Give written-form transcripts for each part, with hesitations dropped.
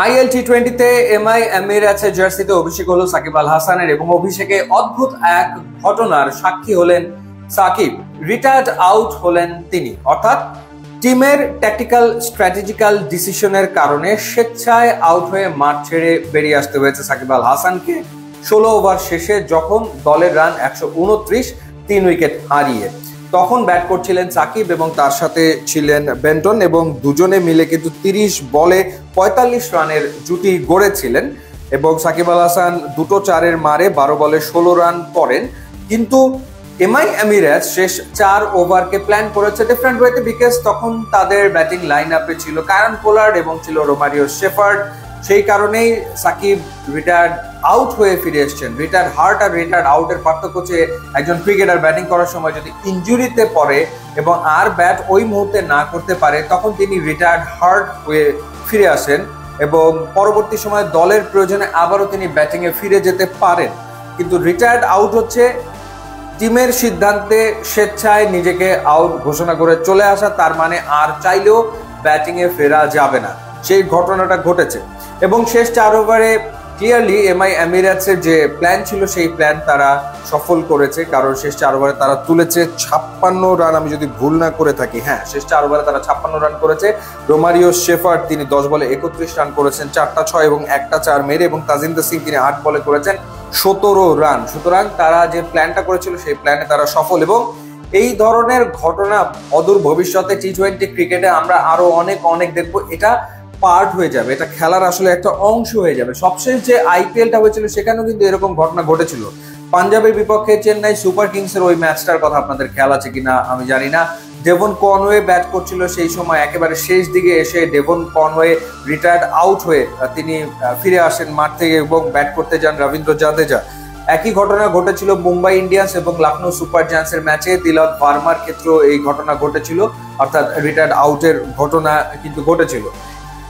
IL টি20তে MI এমিরেটসের জার্সিতে অভিষেক হলো সাকিব আল হাসানের এবং অভিষেকে অদ্ভুত এক ঘটনার সাক্ষী হলেন সাকিব। রিটায়ার্ড আউট হলেন তিনি, অর্থাৎ টিমের ট্যাকটিক্যাল স্ট্র্যাটেজিক্যাল ডিসিশনের কারণে স্বেচ্ছায় আউট হয়ে মাঠ ছেড়ে বেরিয়ে আসতে হয়েছে সাকিব আল হাসানকে 16 ওভার শেষে, যখন দলের রান 129, 3 উইকেট হারিয়ে। তখন ব্যাট করছিলেন সাকিব এবং তার সাথে ছিলেন বেন্টন এবং দুজনে মিলে কিন্তু 30 বলে 45 রানের জুটি গড়েছিলেন এবং সাকিব আল হাসান 2 4-এর মারে 12 বলে 16 রান করেন। কিন্তু এমআই এমিরেটস শেষ 4 ওভারকে প্ল্যান করেছে ডিফারেন্ট ওয়েতে, বিকজ তখন তাদের ব্যাটিং লাইন আপে ছিল কায়রন পোলার্ড এবং ছিল রোমারিও শেফার্ড। সেই কারণেই সাকিব রিটায়ার্ড আউট হয়ে ফিরে এসছেন। রিটায়ার্ড হার্ট আর রিটায়ার্ড আউটের পার্থক্য হচ্ছে একজন ক্রিকেটার ব্যাটিং করার সময় যদি ইনজুরিতে পড়ে এবং আর ব্যাট ওই মুহূর্তে না করতে পারে, তখন তিনি রিটায়ার্ড হার্ট হয়ে ফিরে আসেন এবং পরবর্তী সময়ে দলের প্রয়োজনে আবারও তিনি ব্যাটিংয়ে ফিরে যেতে পারেন। কিন্তু রিটায়ার্ড আউট হচ্ছে টিমের সিদ্ধান্তে স্বেচ্ছায় নিজেকে আউট ঘোষণা করে চলে আসা, তার মানে আর চাইলেও ব্যাটিংয়ে ফেরা যাবে না। সেই ঘটনাটা ঘটেছে এবং শেষ 4 ওভারে ক্লিয়ারলি এমআই এমিরেটসের যে প্ল্যান ছিল সেই প্ল্যান তারা সফল করেছে, কারণ শেষ 4 ওভারে তারা তুলেছে 56 রান, আমি যদি ভুল না করে থাকি। হ্যাঁ, শেষ 4 ওভারে তারা 56 রান করেছে। রোমারিও শেফার্ড তিনি 10 বলে 31 রান করেছেন, 4টা 6 এবং 1টা 4 মেরে, এবং তাজিন্দর সিং তিনি 8 বলে করেছেন 17 রান। সুতরাং তারা যে প্ল্যানটা করেছিল সেই প্ল্যানে তারা সফল এবং এই ধরনের ঘটনা অদূর ভবিষ্যতে টি20 ক্রিকেটে আমরা আরো অনেক দেখবো। এটা পার্ট হয়ে যাবে, এটা খেলার আসলে একটা অংশ হয়ে যাবে। সবশেষ যে আইপিএলটা হয়েছিল সেখানেও কিন্তু এরকম ঘটনা ঘটেছিল। পাঞ্জাবের বিপক্ষে চেন্নাই সুপার কিংসের ওই ম্যাচটার কথা আপনাদের খেয়াল আছে কিনা আমি জানি না। ডেভন কনওয়ে ব্যাট করছিল সেই সময়, একেবারে শেষ দিকে এসে ডেভন কনওয়ে রিটায়ার্ড আউট হয়ে তিনি ফিরে আসেন মাঠ থেকে এবং ব্যাট করতে যান রবীন্দ্র জাদেজা। একই ঘটনা ঘটেছিল মুম্বাই ইন্ডিয়ান্স এবং লখনৌ সুপার জায়ান্টসের ম্যাচে। তিলক ভার্মার ক্ষেত্রেও এই ঘটনা ঘটেছিল, অর্থাৎ রিটায়ার্ড আউটের ঘটনা কিন্তু ঘটেছিল।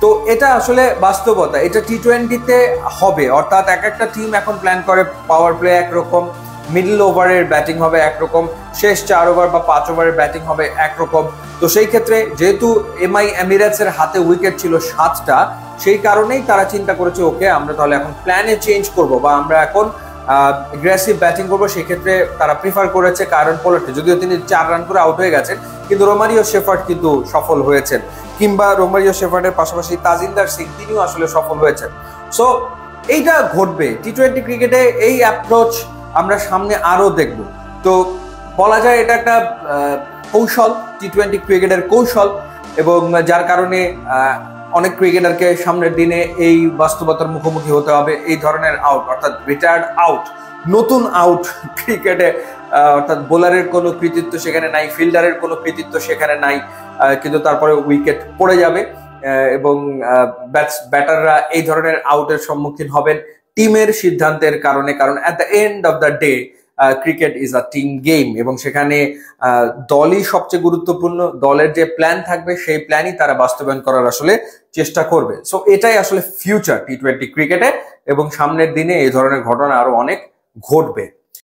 তো এটা আসলে বাস্তবতা, এটা টি20তে হবে, অর্থাৎ একটা টিম এখন প্ল্যান করে পাওয়ার প্লে একরকম, মিডল ওভারের ব্যাটিং হবে একরকম, শেষ 4 ওভার বা 5 ওভারের ব্যাটিং হবে একরকম। তো সেই ক্ষেত্রে যেহেতু এমআই এমিরেটসের হাতে উইকেট ছিল 7টা, সেই কারণেই তারা চিন্তা করেছে ওকে আমরা তাহলে এখন প্ল্যানে চেঞ্জ করব বা আমরা এখন অ্যাগ্রেসিভ ব্যাটিং করবো। সেক্ষেত্রে তারা প্রিফার করেছে কায়রন পোলার্ডকে, যদিও তিনি 4 রান করে আউট হয়ে গেছেন, কিন্তু রোমারিও শেফার্ড কিন্তু সফল হয়েছেন, কিংবা রোমারিও শেফার্ডের পাশাপাশি তাজিন্দর সিং তিনিও আসলে সফল হয়েছেন। সো এইটা ঘটবে টি20 ক্রিকেটে, এই অ্যাপ্রোচ আমরা সামনে আরো দেখব। তো বলা যায় এটা একটা কৌশল, টি20 ক্রিকেটের কৌশল, এবং যার কারণে অনেক ক্রিকেটারকে সামনের দিনে এই বাস্তবতার মুখোমুখি হতে হবে। এই ধরনের আউট, অর্থাৎ রিটায়ার্ড আউট, নতুন আউট ক্রিকেটে, অর্থাৎ বোলারের কোনো কৃতিত্ব সেখানে নাই, ফিল্ডারের কোনো কৃতিত্ব সেখানে নাই, কিন্তু তারপরে উইকেট পড়ে যাবে এবং ব্যাটাররা এই ধরনের আউটের সম্মুখীন হবেন টিমের সিদ্ধান্তের কারণে। কারণ at the end of the day cricket is a team game এবং সেখানে দলই সবচেয়ে গুরুত্বপূর্ণ। দলের যে প্ল্যান থাকবে সেই প্ল্যানই তারা বাস্তবায়ন করার আসলে চেষ্টা করবে। সো এটাই আসলে ফিউচার টি20 ক্রিকেটে এবং সামনের দিনে এই ধরনের ঘটনা আরো অনেক ঘটবে।